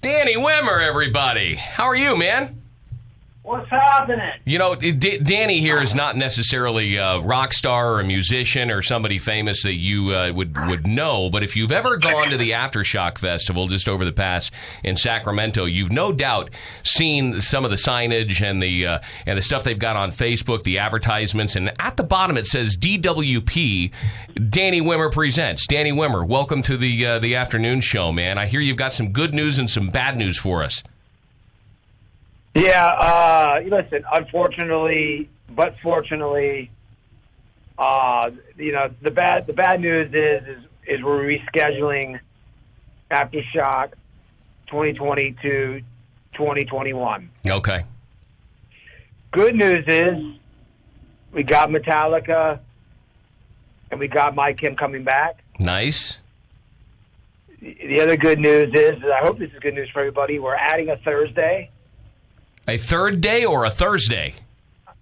Danny Wimmer, everybody. How are you, man? What's happening? You know, Danny here is not necessarily a rock star or a musician or somebody famous that you would know, but if you've ever gone to the Aftershock Festival just over the pass in Sacramento, you've no doubt seen some of the signage and the stuff they've got on Facebook, the advertisements, and at the bottom it says DWP, Danny Wimmer Presents. Danny Wimmer, welcome to the afternoon show, man. I hear you've got some good news and some bad news for us. Yeah, listen, unfortunately, but fortunately, the bad news is we're rescheduling Aftershock 2020 to 2021. Okay. Good news is we got Metallica and we got Mike Kim coming back. Nice. The other good news is, I hope this is good news for everybody, we're adding a Thursday. A third day or a Thursday?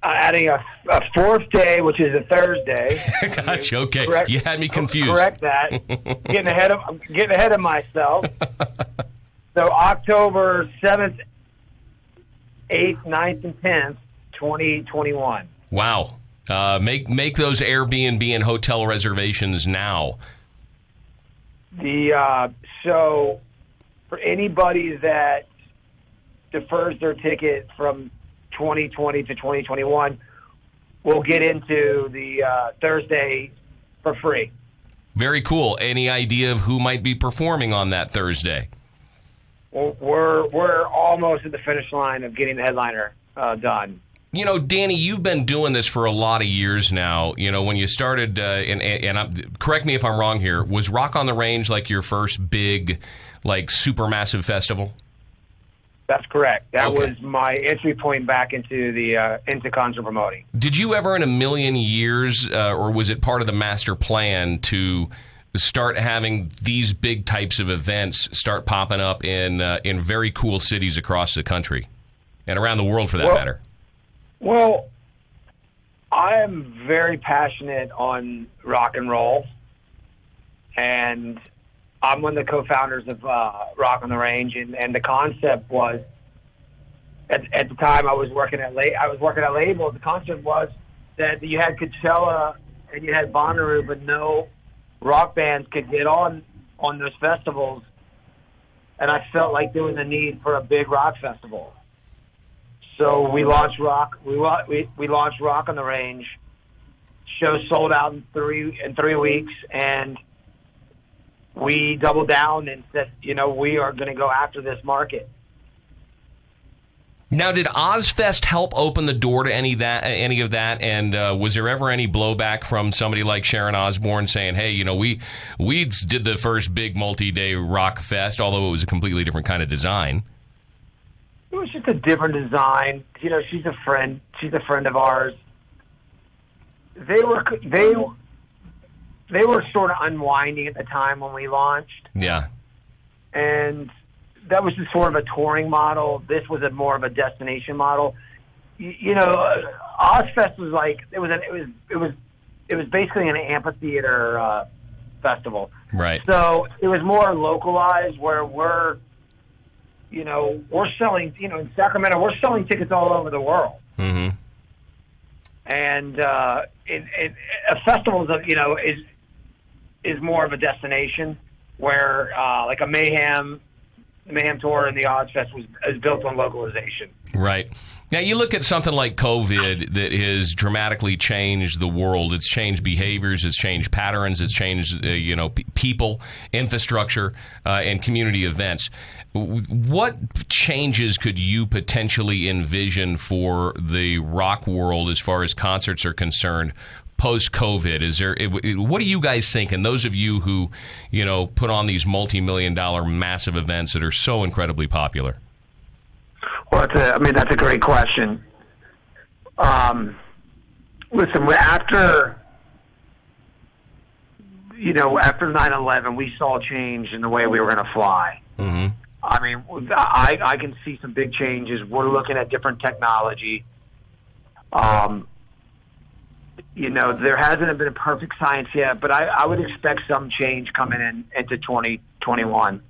Adding a fourth day, which is a Thursday. Gotcha. Okay, you had me confused. Correct that. getting ahead of myself. So October 7th, 8th, 9th, and 10th, 2021. Wow. Make those Airbnb and hotel reservations now. So for anybody that defers their ticket from 2020 to 2021, we'll get into the Thursday for free. Very cool. Any idea of who might be performing on that Thursday? Well, we're almost at the finish line of getting the headliner done. You know, Danny, you've been doing this for a lot of years now. You know, when you started, correct me if I'm wrong here, was Rock on the Range like your first big, like, supermassive festival? That's correct. That Okay. was my entry point back into into concert promoting. Did you ever in a million years, or was it part of the master plan to start having these big types of events start popping up in very cool cities across the country and around the world for that matter? Well, I am very passionate on rock and roll, and I'm one of the co-founders of Rock on the Range, and the concept was, at the time I was working at labels. The concept was that you had Coachella and you had Bonnaroo, but no rock bands could get on those festivals, and I felt like there was a need for a big rock festival. So we launched Rock. We launched Rock on the Range. Show sold out in three weeks, and we doubled down and said, we are going to go after this market. Now, did Ozfest help open the door to any of that? And was there ever any blowback from somebody like Sharon Osbourne saying, "Hey, we did the first big multi-day rock fest, although it was a completely different kind of design"? It was just a different design. She's a friend. She's a friend of ours. They were sort of unwinding at the time when we launched. Yeah. And that was just sort of a touring model. This was more of a destination model. Ozfest was like it was basically an amphitheater festival. Right. So it was more localized, where we're selling. In Sacramento, we're selling tickets all over the world. Mm-hmm. And a festival is more of a destination, where like a Mayhem tour and the Ozfest is built on localization. Right. Now, you look at something like COVID that has dramatically changed the world. It's changed behaviors. It's changed patterns. It's changed, people, infrastructure, and community events. What changes could you potentially envision for the rock world as far as concerts are concerned post-COVID? What are you guys thinking? Those of you who, put on these multi-million-dollar massive events that are so incredibly popular. Well, that's a great question. Listen, after 9/11, we saw a change in the way we were going to fly. Mm-hmm. I mean, I can see some big changes. We're looking at different technology. There hasn't been a perfect science yet, but I would expect some change coming into 2021.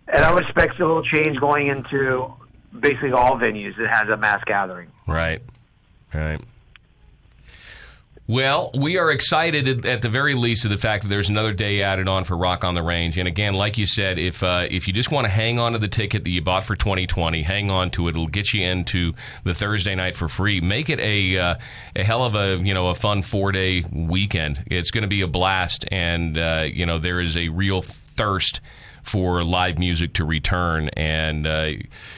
And I would expect a little change going into basically all venues that has a mass gathering. Right. Well, we are excited at the very least of the fact that there's another day added on for Rock on the Range. And again, like you said, if you just want to hang on to the ticket that you bought for 2020, hang on to it. It'll get you into the Thursday night for free. Make it a hell of a fun 4-day weekend. It's going to be a blast, and there is a real thirst for live music to return, and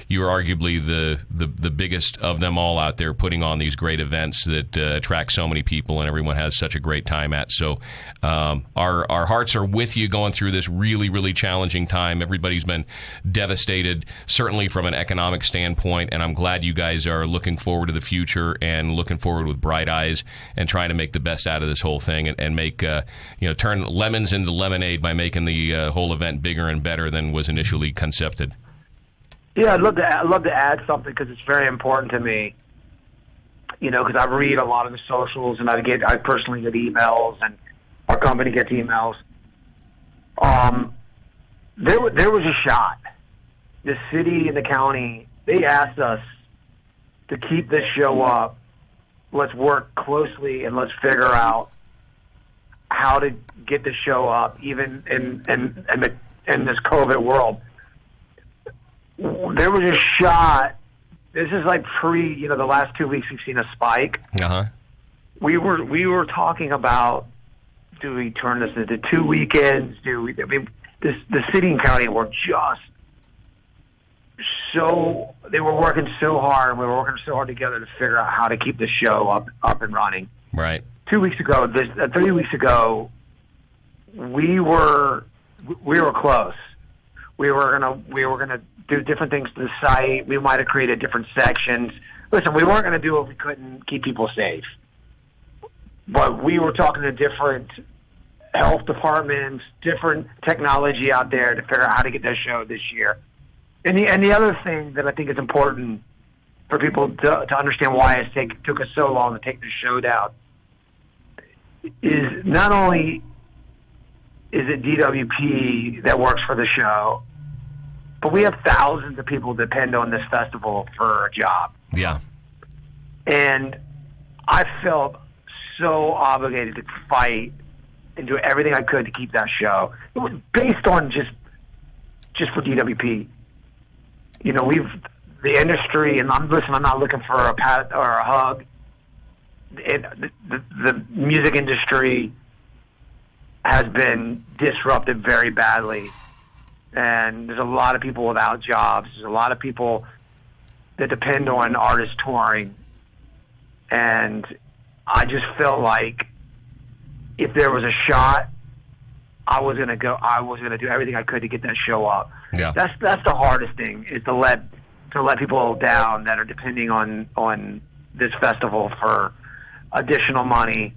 you are arguably the biggest of them all out there, putting on these great events that attract so many people and everyone has such a great time at. So our hearts are with you going through this really, really challenging time. Everybody's been devastated, certainly from an economic standpoint, and I'm glad you guys are looking forward to the future and looking forward with bright eyes and trying to make the best out of this whole thing and make turn lemons into lemonade by making the whole event bigger and better than was initially concepted. Yeah, I'd love to add something because it's very important to me. Because I read a lot of the socials and I personally get emails and our company gets emails. There was a shot. The city and the county, they asked us to keep this show up. Let's work closely and let's figure out how to get the show up, even in this COVID world. There was a shot. This is like the last 2 weeks we've seen a spike. Uh-huh. We were talking about, do we turn this into 2 weekends? The city and county were just they were working so hard, and we were working so hard together to figure out how to keep the show up and running. Right. 2 weeks ago, 3 weeks ago, we were close. We were gonna do different things to the site. We might have created different sections. Listen, we weren't gonna do it if we couldn't keep people safe. But we were talking to different health departments, different technology out there to figure out how to get that show this year. And the other thing that I think is important for people to understand why it took us so long to take the show down is not only is it DWP that works for the show, but we have thousands of people depend on this festival for a job. Yeah. And I felt so obligated to fight and do everything I could to keep that show. It was based on just for DWP. The industry, and I'm not looking for a pat or a hug. The music industry has been disrupted very badly, and there's a lot of people without jobs. There's a lot of people that depend on artists touring, and I just felt like if there was a shot, I was gonna do everything I could to get that show up. Yeah. That's the hardest thing, is to let people down that are depending on this festival for additional money.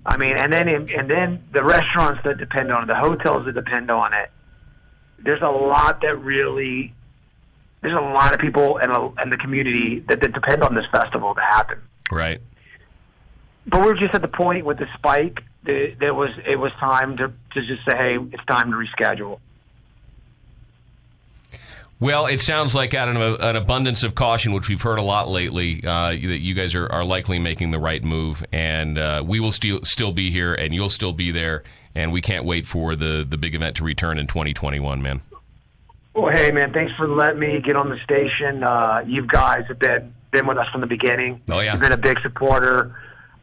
I mean, and then the restaurants that depend on it, the hotels that depend on it. There's a lot of people in the community that depend on this festival to happen. Right. But we're just at the point with the spike that it was time to just say, hey, it's time to reschedule. Well, it sounds like out of an abundance of caution, which we've heard a lot lately, that you guys are likely making the right move, and we will still be here, and you'll still be there, and we can't wait for the big event to return in 2021, man. Well, hey, man, thanks for letting me get on the station. You guys have been with us from the beginning. Oh, yeah. You've been a big supporter.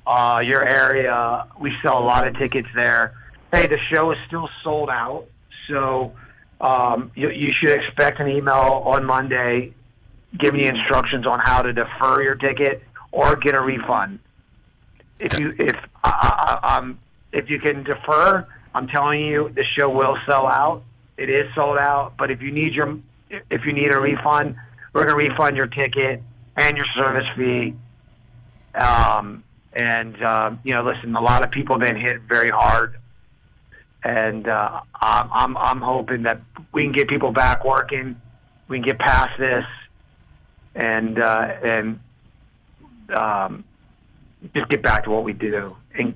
Your area, we sell a lot of tickets there. Hey, the show is still sold out, so you should expect an email on Monday giving you instructions on how to defer your ticket or get a refund. If you can defer, I'm telling you, the show will sell out. It is sold out, but if you need a refund, we're going to refund your ticket and your service fee. Listen, a lot of people have been hit very hard, and I'm hoping that we can get people back working, we can get past this, and just get back to what we do. And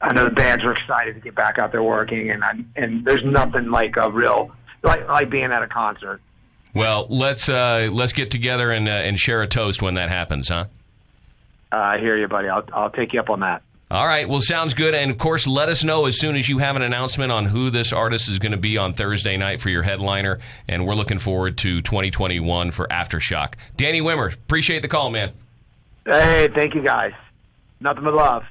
I know the bands are excited to get back out there working, and there's nothing like a real like being at a concert. Well, let's get together and share a toast when that happens, huh? I hear you, buddy. I'll take you up on that. All right. Well, sounds good. And, of course, let us know as soon as you have an announcement on who this artist is going to be on Thursday night for your headliner. And we're looking forward to 2021 for Aftershock. Danny Wimmer, appreciate the call, man. Hey, thank you, guys. Nothing but love.